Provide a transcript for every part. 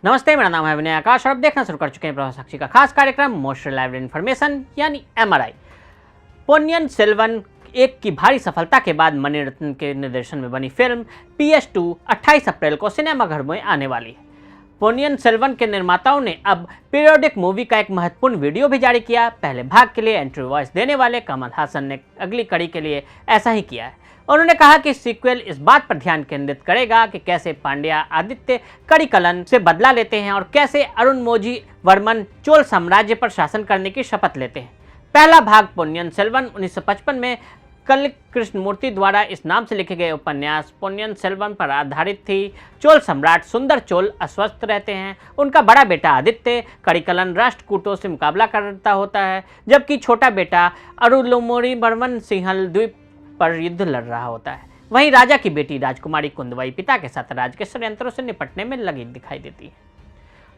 नमस्ते, मेरा नाम है विनय आकाश और आप देखना शुरू कर चुके हैं प्रभाव साक्षी का खास कार्यक्रम मोस्ट रिलायबल इन्फॉर्मेशन यानी MRI। पोन्नियन सेल्वन एक की भारी सफलता के बाद मणिरत्न के निर्देशन में बनी फिल्म PS2 28 अप्रैल को सिनेमाघर में आने वाली है। पोन्नियन सेल्वन के निर्माताओं ने अब पीरियोडिक मूवी का एक महत्वपूर्ण वीडियो भी जारी किया। पहले भाग के लिए एंट्री वॉइस देने वाले कमल हासन ने अगली कड़ी के लिए ऐसा ही किया है। उन्होंने कहा कि सीक्वल इस बात पर ध्यान केंद्रित करेगा कि कैसे पांड्या आदित्य कड़िकलन से बदला लेते हैं और कैसे अरुणमोझी वर्मन चोल साम्राज्य पर शासन करने की शपथ लेते हैं। पहला भाग पोन्नियन सेल्वन 1955 में कलिक कृष्णमूर्ति द्वारा इस नाम से लिखे गए उपन्यास पोन्नियन सेल्वन पर आधारित थी। चोल सम्राट सुंदर चोल अस्वस्थ रहते हैं। उनका बड़ा बेटा आदित्य कड़िकलन राष्ट्रकूटों से मुकाबला करता होता है, जबकि छोटा बेटा अरुणमोझी वर्मन सिंहल द्वीप पर युद्ध लड़ रहा होता है। वहीं राजा की बेटी राजकुमारी कुंदवई पिता के साथ राज के षड्यंत्रों से निपटने में लगी दिखाई देती है।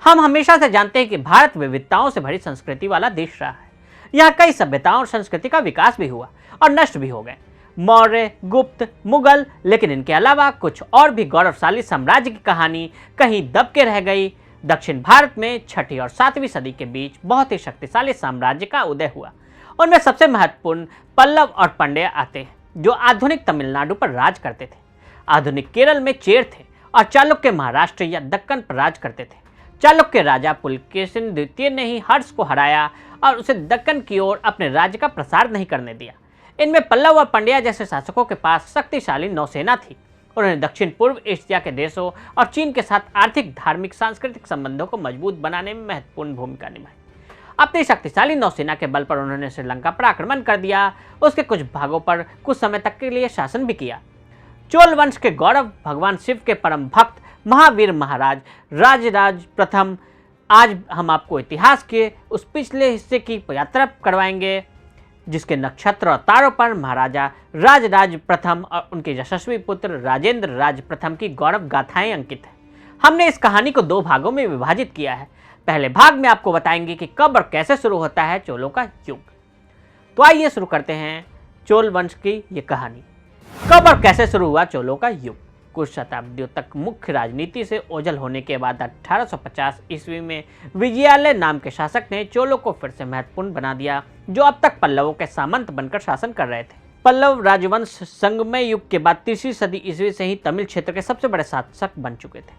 हम हमेशा से जानते हैं कि भारत विविधताओं से भरी संस्कृति वाला देश रहा है। यहाँ कई सभ्यताओं और संस्कृति का विकास भी हुआ और नष्ट भी हो गए, मौर्य, गुप्त, मुगल, लेकिन इनके अलावा कुछ और भी गौरवशाली साम्राज्य की कहानी कहीं दब के रह गई। दक्षिण भारत में 6वीं और 7वीं सदी के बीच बहुत ही शक्तिशाली साम्राज्य का उदय हुआ। उनमें सबसे महत्वपूर्ण पल्लव और पांड्य आते हैं, जो आधुनिक तमिलनाडु पर राज करते थे। आधुनिक केरल में चेर थे और चालुक्य महाराष्ट्र या दक्कन पर राज करते थे। चालुक्य राजा पुलकेशिन द्वितीय ने ही हर्ष को हराया और उसे दक्कन की ओर अपने राज्य का प्रसार नहीं करने दिया। इनमें पल्लव और पांड्या जैसे शासकों के पास शक्तिशाली नौसेना थी। उन्होंने दक्षिण पूर्व एशिया के देशों और चीन के साथ आर्थिक, धार्मिक, सांस्कृतिक संबंधों को मजबूत बनाने में महत्वपूर्ण भूमिका निभाई। अपनी शक्तिशाली नौसेना के बल पर उन्होंने श्रीलंका पर आक्रमण कर दिया। उसके कुछ भागों पर कुछ समय तक के लिए शासन भी किया। चोल वंश के गौरव भगवान शिव के परम भक्त महावीर महाराज राजराज प्रथम। आज हम आपको इतिहास के उस पिछले हिस्से की यात्रा करवाएंगे जिसके नक्षत्र और तारों पर महाराजा राजराज प्रथम और उनके यशस्वी पुत्र राजेंद्र राज प्रथम की गौरव गाथाएं अंकित है। हमने इस कहानी को 2 भागों में विभाजित किया है। पहले भाग में आपको बताएंगे कि कब और कैसे शुरू होता है चोलों का युग। तो आइए शुरू करते हैं चोल वंश की ये कहानी। कब और कैसे शुरू हुआ चोलों का युग। कुछ शताब्दियों तक मुख्य राजनीति से ओझल होने के बाद 1850 ईस्वी में विजयालय नाम के शासक ने चोलों को फिर से महत्वपूर्ण बना दिया, जो अब तक पल्लवों के सामंत बनकर शासन कर रहे थे। पल्लव राजवंश संगमय युग के बाद 3वीं सदी ईस्वी से ही तमिल क्षेत्र के सबसे बड़े शासक बन चुके थे।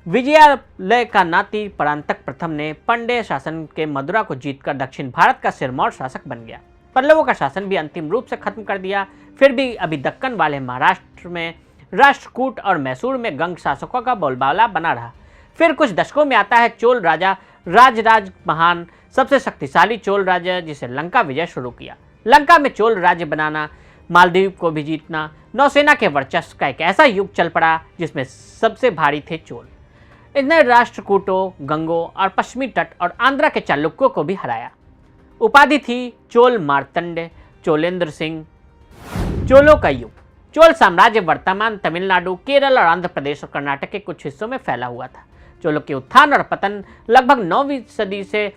विजयालय का नाती परांतक प्रथम ने पांड्य शासन के मदुरा को जीतकर दक्षिण भारत का सिरमौर शासक बन गया। पल्लवों का शासन भी अंतिम रूप से खत्म कर दिया। फिर भी अभी दक्कन वाले महाराष्ट्र में राष्ट्रकूट और मैसूर में गंग शासकों का बोलबाला बना रहा। फिर कुछ दशकों में आता है चोल राजा राजराज महान, सबसे शक्तिशाली चोल राजा जिसे लंका विजय शुरू किया। लंका में चोल राज्य बनाना, मालदीव को भी जीतना, नौसेना के वर्चस्व का एक ऐसा युग चल पड़ा जिसमें सबसे भारी थे चोल। इसने राष्ट्रकूटों, गंगों और पश्चिमी तट और आंध्रा के चालुक्यों को भी हराया। उपाधि थी चोल मार्तंड चोलेंद्र सिंह। चोलों का युग। चोल साम्राज्य वर्तमान तमिलनाडु, केरल और आंध्र प्रदेश और कर्नाटक के कुछ हिस्सों में फैला हुआ था। चोलों के उत्थान और पतन लगभग 9वीं सदी से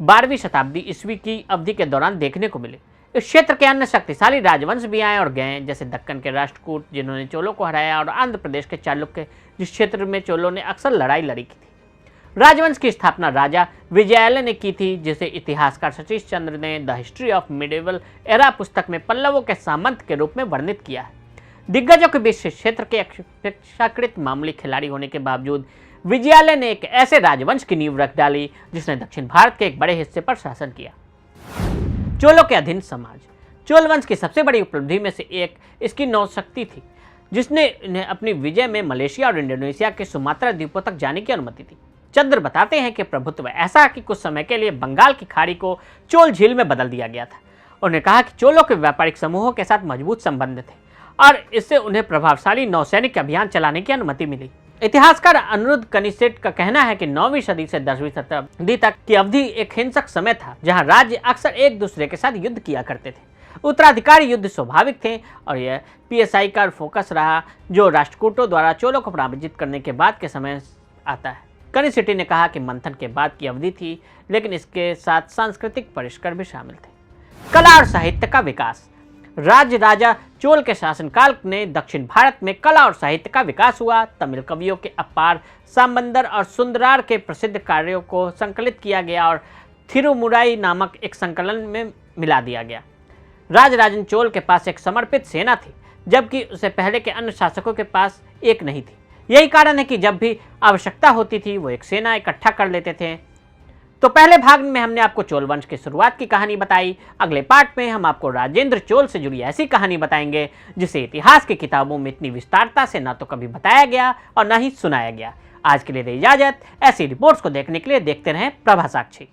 12वीं शताब्दी ईस्वी की अवधि के दौरान देखने को मिले। इस क्षेत्र के अन्य शक्तिशाली राजवंश भी आए और गए, जैसे दक्कन के राष्ट्रकूट जिन्होंने चोलों को हराया और आंध्र प्रदेश के चालुक्य जिस क्षेत्र में चोलों ने अक्सर लड़ाई लड़ी की थी। राजवंश की स्थापना राजा विजयालय ने की थी, जिसे इतिहासकार सतीश चंद्र ने the history of medieval era पुस्तक में पल्लवों के सामंत के रूप में वर्णित किया है। दिग्गजों के बीच क्षेत्र के अपेक्षाकृत मामूली खिलाड़ी होने के बावजूद विजयालय ने एक ऐसे राजवंश की नींव रख डाली जिसने दक्षिण भारत के एक बड़े हिस्से पर शासन किया। चोलों के अधीन समाज। चोल वंश की सबसे बड़ी उपलब्धि में से एक इसकी नौशक्ति थी, जिसने इन्हें अपनी विजय में मलेशिया और इंडोनेशिया के सुमात्रा द्वीपों तक जाने की अनुमति दी। चंद्र बताते हैं कि प्रभुत्व ऐसा कि कुछ समय के लिए बंगाल की खाड़ी को चोल झील में बदल दिया गया था। उन्होंने कहा कि चोलों के व्यापारिक समूहों के साथ मजबूत संबंध थे और इससे उन्हें प्रभावशाली नौसैनिक अभियान चलाने की अनुमति मिली। इतिहासकार अनिरुद्ध कनिसेट का कहना है कि 9वीं सदी से 10वीं शताब्दी तक की अवधि एक हिंसक समय था, जहां राज्य अक्सर एक दूसरे के साथ युद्ध किया करते थे। उत्तराधिकारी युद्ध स्वाभाविक थे और यह PSI का फोकस रहा, जो राष्ट्रकूटों द्वारा चोलों को पराजित करने के बाद के समय आता है। कनिसेटी ने कहा कि मंथन के बाद की अवधि थी, लेकिन इसके साथ सांस्कृतिक परिष्कार भी शामिल थे। कला और साहित्य का विकास। राज राजा चोल के शासनकाल में दक्षिण भारत में कला और साहित्य का विकास हुआ। तमिल कवियों के अपार सांबंदर और सुंदरार के प्रसिद्ध कार्यों को संकलित किया गया और थिरुमुराई नामक एक संकलन में मिला दिया गया। राजराजन चोल के पास एक समर्पित सेना थी, जबकि उससे पहले के अन्य शासकों के पास एक नहीं थी। यही कारण है कि जब भी आवश्यकता होती थी वो एक सेना इकट्ठा कर लेते थे। तो पहले भाग में हमने आपको चोल वंश की शुरुआत की कहानी बताई। अगले पार्ट में हम आपको राजेंद्र चोल से जुड़ी ऐसी कहानी बताएंगे जिसे इतिहास की किताबों में इतनी विस्तारता से ना तो कभी बताया गया और ना ही सुनाया गया। आज के लिए दे इजाजत। ऐसी रिपोर्ट्स को देखने के लिए देखते रहें प्रभा साक्षी।